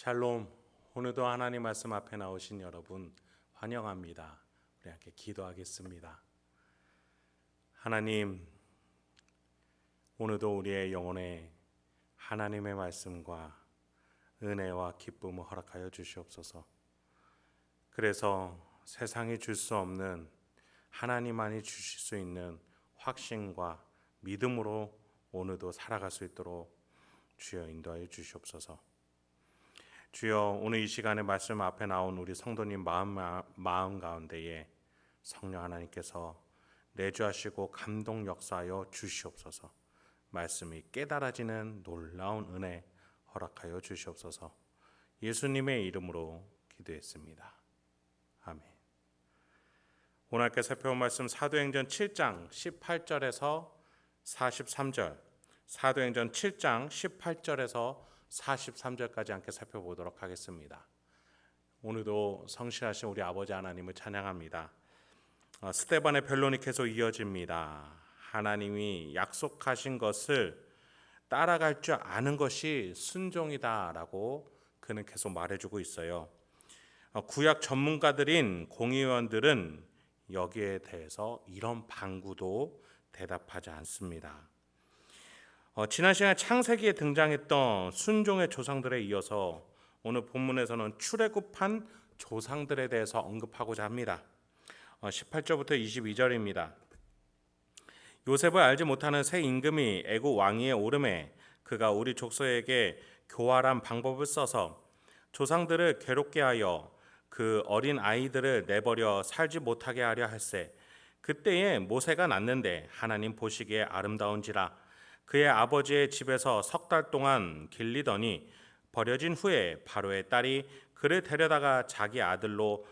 샬롬. 오늘도 하나님 말씀 앞에 나오신 여러분 환영합니다. 우리 함께 기도하겠습니다. 하나님, 오늘도 우리의 영혼에 하나님의 말씀과 은혜와 기쁨을 허락하여 주시옵소서. 그래서 세상이 줄 수 없는 하나님만이 주실 수 있는 확신과 믿음으로 오늘도 살아갈 수 있도록 주여 인도하여 주시옵소서. 주여, 오늘 이 시간에 말씀 앞에 나온 우리 성도님 마음 가운데에 성령 하나님께서 내주하시고 감동 역사하여 주시옵소서. 말씀이 깨달아지는 놀라운 은혜 허락하여 주시옵소서. 예수님의 이름으로 기도했습니다. 아멘. 오늘 함께 살펴본 말씀 사도행전 7장 18절에서 43절, 사도행전 7장 18절에서 43절까지 함께 살펴보도록 하겠습니다. 오늘도 성실하신 우리 아버지 하나님을 찬양합니다. 스데반의 변론이 계속 이어집니다. 하나님이 약속하신 것을 따라갈 줄 아는 것이 순종이다라고 그는 계속 말해주고 있어요. 구약 전문가들인 공의원들은 여기에 대해서 이런 방구도 대답하지 않습니다. 지난 시간 창세기에 등장했던 순종의 조상들에 이어서 오늘 본문에서는 출애굽한 조상들에 대해서 언급하고자 합니다. 18절부터 22절입니다. 요셉을 알지 못하는 새 임금이 애굽 왕위에 오르매 그가 우리 족속에게 교활한 방법을 써서 조상들을 괴롭게 하여 그 어린 아이들을 내버려 살지 못하게 하려 할세. 그때에 모세가 낳는데 하나님 보시기에 아름다운지라 그의 아버지의 집에서 석 달 동안 길리더니 버려진 후에 바로의 딸이 그를 데려다가 자기 아들로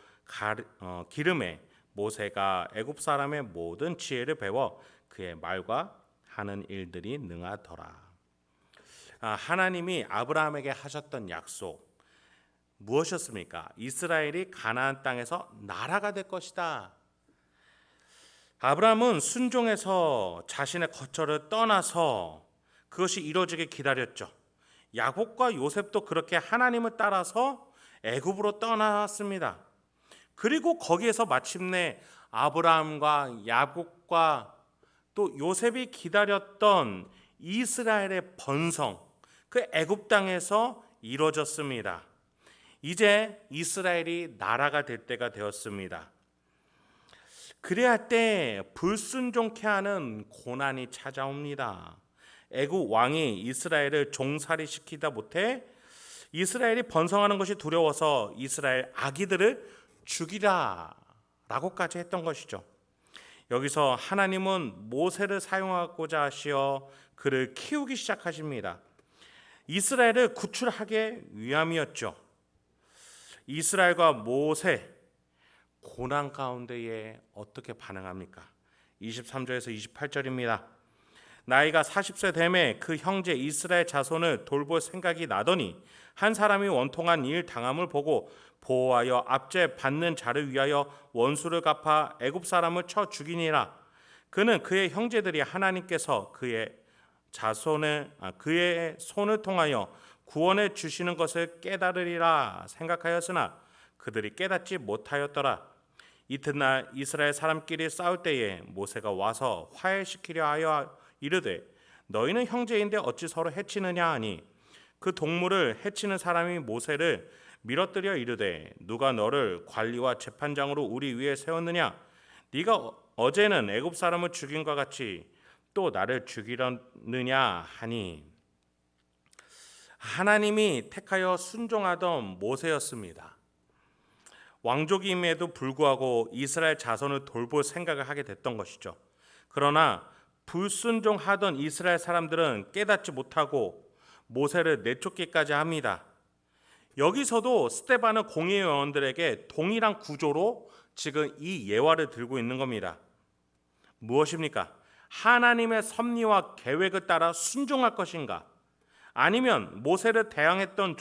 기름에 모세가 애굽 사람의 모든 지혜를 배워 그의 말과 하는 일들이 능하더라. 하나님이 아브라함에게 하셨던 약속 무엇이었습니까? 이스라엘이 가나안 땅에서 나라가 될 것이다. 아브라함은 순종해서 자신의 거처를 떠나서 그것이 이루어지게 기다렸죠. 야곱과 요셉도 그렇게 하나님을 따라서 애굽으로 떠났습니다. 그리고 거기에서 마침내 아브라함과 야곱과 또 요셉이 기다렸던 이스라엘의 번성, 그 애굽 땅에서 이루어졌습니다. 이제 이스라엘이 나라가 될 때가 되었습니다. 그래야 할 때 불순종케 하는 고난이 찾아옵니다. 애굽 왕이 이스라엘을 종살이 시키다 못해 이스라엘이 번성하는 것이 두려워서 이스라엘 아기들을 죽이라 라고까지 했던 것이죠. 여기서 하나님은 모세를 사용하고자 하시어 그를 키우기 시작하십니다. 이스라엘을 구출하기 위함이었죠. 이스라엘과 모세 고난 가운데에 어떻게 반응합니까? 23절에서 28절입니다. 나이가 40세 되매 그 형제 이스라엘 자손을 돌볼 생각이 나더니 한 사람이 원통한 일 당함을 보고 보호하여 압제 받는 자를 위하여 원수를 갚아 애굽 사람을 쳐 죽이니라. 그는 그의 형제들이 하나님께서 그의 손을 통하여 구원해 주시는 것을 깨달으리라 생각하였으나 그들이 깨닫지 못하였더라. 이튿날 이스라엘 사람끼리 싸울 때에 모세가 와서 화해시키려 하여 이르되 너희는 형제인데 어찌 서로 해치느냐 하니 그 동물을 해치는 사람이 모세를 밀어뜨려 이르되 누가 너를 관리와 재판장으로 우리 위에 세웠느냐? 네가 어제는 애굽 사람을 죽인 것 같이 또 나를 죽이려느냐 하니 하나님이 택하여 순종하던 모세였습니다. 왕족임에도 불구하고 이스라엘 자손을 돌볼 생각을 하게 됐던 것이죠. 그러나 불순종하던 이스라엘 사람들은 깨닫지 못하고 모세를 내쫓기까지 합니다. 여기서도 스데반은 공의원들에게 동일한 구조로 지금 이 예화를 들고 있는 겁니다. 무엇입니까? 하나님의 섭리와 계획을 따라 순종할 것인가? 아니면 모세를 대항했던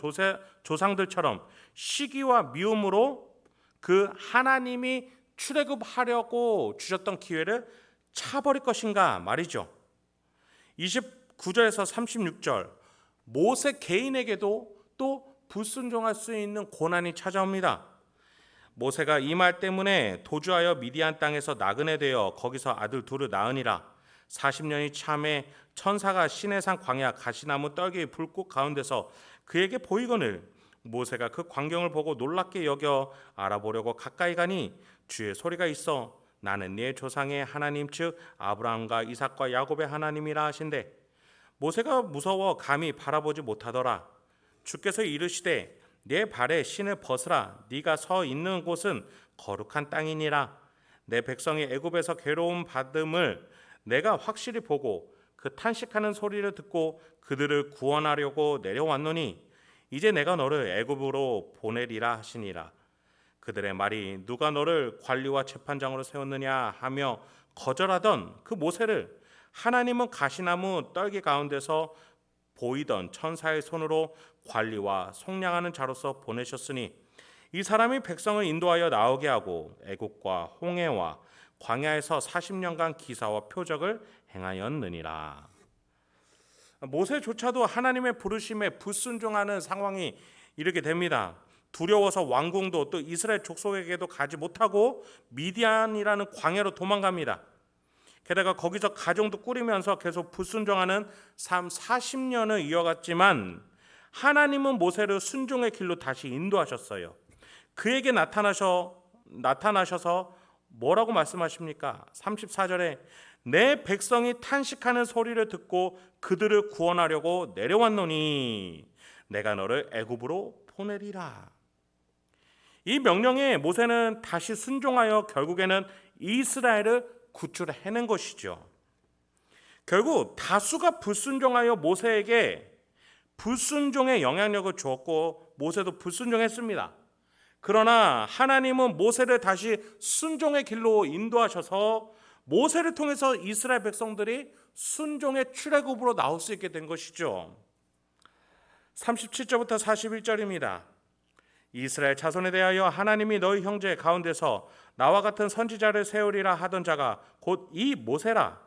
조상들처럼 시기와 미움으로 그 하나님이 출애굽하려고 주셨던 기회를 차버릴 것인가 말이죠. 29절에서 36절 모세 개인에게도 또 불순종할 수 있는 고난이 찾아옵니다. 모세가 이 말 때문에 도주하여 미디안 땅에서 나그네 되어 거기서 아들 둘을 낳으니라. 40년이 참에 천사가 시내산 광야 가시나무 떨기의 불꽃 가운데서 그에게 보이거늘 모세가 그 광경을 보고 놀랍게 여겨 알아보려고 가까이 가니 주의 소리가 있어 나는 네 조상의 하나님 즉 아브라함과 이삭과 야곱의 하나님이라 하신대. 모세가 무서워 감히 바라보지 못하더라. 주께서 이르시되 내 발에 신을 벗으라. 네가 서 있는 곳은 거룩한 땅이니라. 내 백성이 애굽에서 괴로움 받음을 내가 확실히 보고 그 탄식하는 소리를 듣고 그들을 구원하려고 내려왔노니 이제 내가 너를 애굽으로 보내리라 하시니라. 그들의 말이 누가 너를 관리와 재판장으로 세웠느냐 하며 거절하던 그 모세를 하나님은 가시나무 떨기 가운데서 보이던 천사의 손으로 관리와 속량하는 자로서 보내셨으니 이 사람이 백성을 인도하여 나오게 하고 애국과 홍해와 광야에서 40년간 기사와 표적을 행하였느니라. 모세조차도 하나님의 부르심에 불순종하는 상황이 이르게 됩니다. 두려워서 왕궁도 또 이스라엘 족속에게도 가지 못하고 미디안이라는 광야로 도망갑니다. 게다가 거기서 가정도 꾸리면서 계속 불순종하는 삶 40년을 이어갔지만 하나님은 모세를 순종의 길로 다시 인도하셨어요. 그에게 나타나셔서 뭐라고 말씀하십니까? 34절에 내 백성이 탄식하는 소리를 듣고 그들을 구원하려고 내려왔노니 내가 너를 애굽으로 보내리라. 이 명령에 모세는 다시 순종하여 결국에는 이스라엘을 구출해낸 것이죠. 결국 다수가 불순종하여 모세에게 불순종의 영향력을 주었고 모세도 불순종했습니다. 그러나 하나님은 모세를 다시 순종의 길로 인도하셔서 모세를 통해서 이스라엘 백성들이 순종의 출애굽으로 나올 수 있게 된 것이죠. 37절부터 41절입니다. 이스라엘 자손에 대하여 하나님이 너희 형제 가운데서 나와 같은 선지자를 세우리라 하던 자가 곧 이 모세라.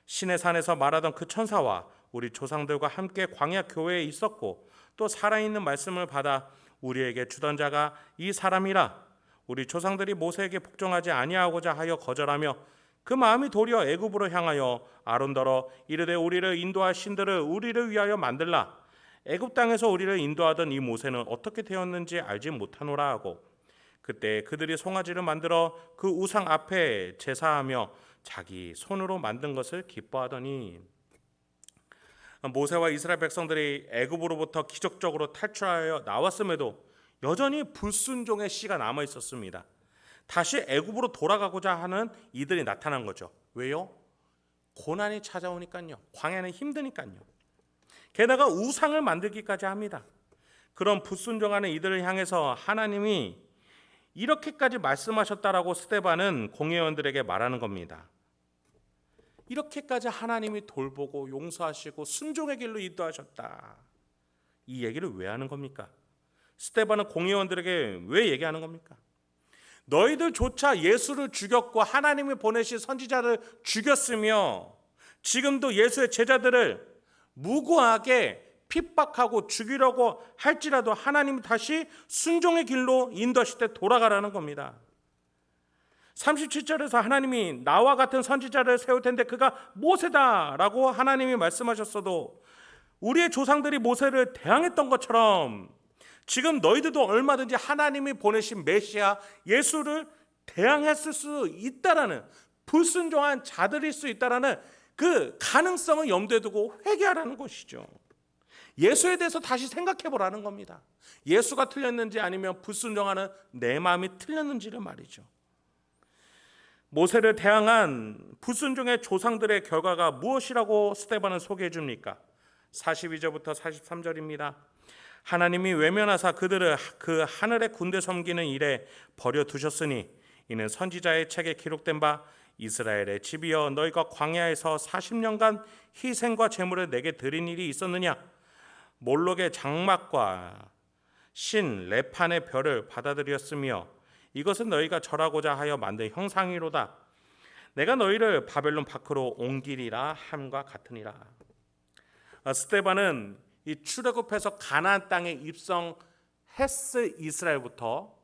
시내 산에서 말하던 그 천사와 우리 조상들과 함께 광야 교회에 있었고 또 살아있는 말씀을 받아 우리에게 주던 자가 이 사람이라. 우리 조상들이 모세에게 복종하지 아니하고자 하여 거절하며 그 마음이 도리어 애굽으로 향하여 아론더러 이르되 우리를 인도할 신들을 우리를 위하여 만들라. 애굽 땅에서 우리를 인도하던 이 모세는 어떻게 되었는지 알지 못하노라 하고 그때 그들이 송아지를 만들어 그 우상 앞에 제사하며 자기 손으로 만든 것을 기뻐하더니 모세와 이스라엘 백성들이 애굽으로부터 기적적으로 탈출하여 나왔음에도 여전히 불순종의 씨가 남아 있었습니다. 다시 애굽으로 돌아가고자 하는 이들이 나타난 거죠. 왜요? 고난이 찾아오니까요. 광야는 힘드니까요. 게다가 우상을 만들기까지 합니다. 그런 불순종하는 이들을 향해서 하나님이 이렇게까지 말씀하셨다라고 스데반은 공회원들에게 말하는 겁니다. 이렇게까지 하나님이 돌보고 용서하시고 순종의 길로 인도하셨다. 이 얘기를 왜 하는 겁니까? 스데반은 공회원들에게 왜 얘기하는 겁니까? 너희들조차 예수를 죽였고 하나님이 보내신 선지자를 죽였으며 지금도 예수의 제자들을 무고하게 핍박하고 죽이려고 할지라도 하나님이 다시 순종의 길로 인도하실 때 돌아가라는 겁니다. 37절에서 하나님이 나와 같은 선지자를 세울 텐데 그가 모세다라고 하나님이 말씀하셨어도 우리의 조상들이 모세를 대항했던 것처럼 지금 너희들도 얼마든지 하나님이 보내신 메시아 예수를 대항했을 수 있다라는 불순종한 자들일 수 있다라는 그 가능성을 염두에 두고 회개하라는 것이죠. 예수에 대해서 다시 생각해 보라는 겁니다. 예수가 틀렸는지 아니면 불순종하는 내 마음이 틀렸는지를 말이죠. 모세를 대항한 불순종의 조상들의 결과가 무엇이라고 스데반은 소개해 줍니까? 42절부터 43절입니다. 하나님이 외면하사 그들을 그 하늘의 군대 섬기는 일에 버려두셨으니 이는 선지자의 책에 기록된 바 이스라엘의 집이여 너희가 광야에서 40년간 희생과 제물을 내게 드린 일이 있었느냐? 몰록의 장막과 신 레판의 별을 받아들였으며 이것은 너희가 절하고자 하여 만든 형상이로다. 내가 너희를 바벨론 밖으로 옮기리라 함과 같으니라. 스데반은 이 출애굽해서 가나안 땅에 입성하는 헷스 이스라엘부터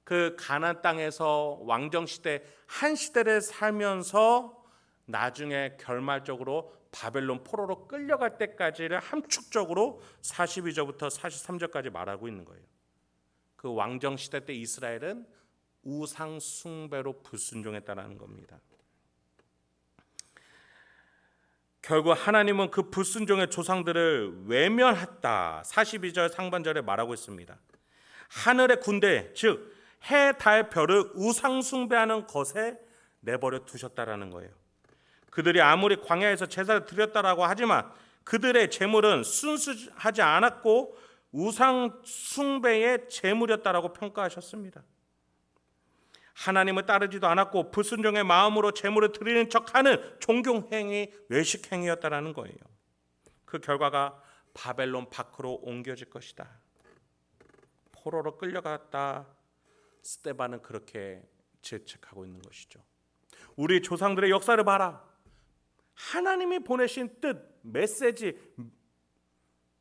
그 가나안 땅에서 왕정 시대 한 시대를 살면서 나중에 결말적으로 바벨론 포로로 끌려갈 때까지를 함축적으로 42절부터 43절까지 말하고 있는 거예요. 그 왕정 시대 때 이스라엘은 우상 숭배로 불순종했다는 겁니다. 결국 하나님은 그 불순종의 조상들을 외면했다. 42절 상반절에 말하고 있습니다. 하늘의 군대, 즉 해, 달, 별을 우상 숭배하는 것에 내버려 두셨다라는 거예요. 그들이 아무리 광야에서 제사를 드렸다라고 하지만 그들의 제물은 순수하지 않았고 우상 숭배의 제물이었다라고 평가하셨습니다. 하나님을 따르지도 않았고 불순종의 마음으로 제물을 드리는 척하는 종교행위, 외식행위였다라는 거예요. 그 결과가 바벨론 밖으로 옮겨질 것이다. 포로로 끌려갔다. 스데반은 그렇게 질책하고 있는 것이죠. 우리 조상들의 역사를 봐라. 하나님이 보내신 뜻, 메시지,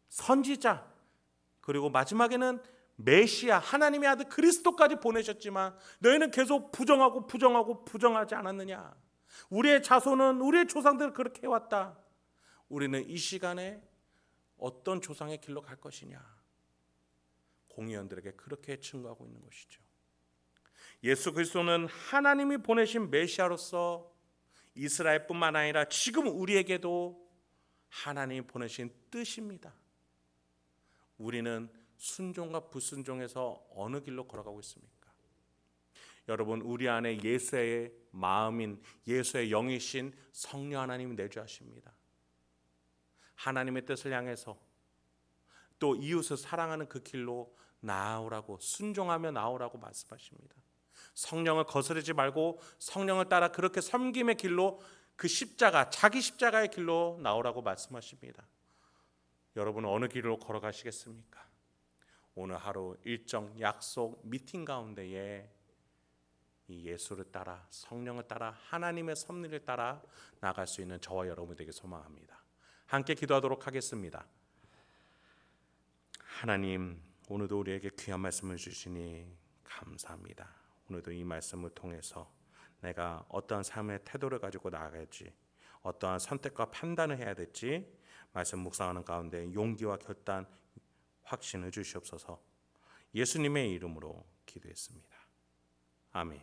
선지자, 그리고 마지막에는 메시아, 하나님의 아들 그리스도까지 보내셨지만 너희는 계속 부정하지 않았느냐? 우리의 자손은, 우리의 조상들은 그렇게 해왔다. 우리는 이 시간에 어떤 조상의 길로 갈 것이냐? 공의원들에게 그렇게 증거하고 있는 것이죠. 예수 그리스도는 하나님이 보내신 메시아로서 이스라엘뿐만 아니라 지금 우리에게도 하나님이 보내신 뜻입니다. 우리는 순종과 불순종에서 어느 길로 걸어가고 있습니까? 여러분, 우리 안에 예수의 마음인, 예수의 영이신 성령 하나님이 내주하십니다. 하나님의 뜻을 향해서 또 이웃을 사랑하는 그 길로 나아오라고, 순종하며 나오라고 말씀하십니다. 성령을 거스르지 말고 성령을 따라 그렇게 섬김의 길로, 그 십자가, 자기 십자가의 길로 나오라고 말씀하십니다. 여러분은 어느 길로 걸어가시겠습니까? 오늘 하루 일정, 약속, 미팅 가운데에 이 예수를 따라, 성령을 따라, 하나님의 섭리를 따라 나갈 수 있는 저와 여러분 되게 소망합니다. 함께 기도하도록 하겠습니다. 하나님, 오늘도 우리에게 귀한 말씀을 주시니 감사합니다. 오늘도 이 말씀을 통해서 내가 어떠한 삶의 태도를 가지고 나아갈지, 어떠한 선택과 판단을 해야 될지 말씀 묵상하는 가운데 용기와 결단, 확신을 주시옵소서. 예수님의 이름으로 기도했습니다. 아멘.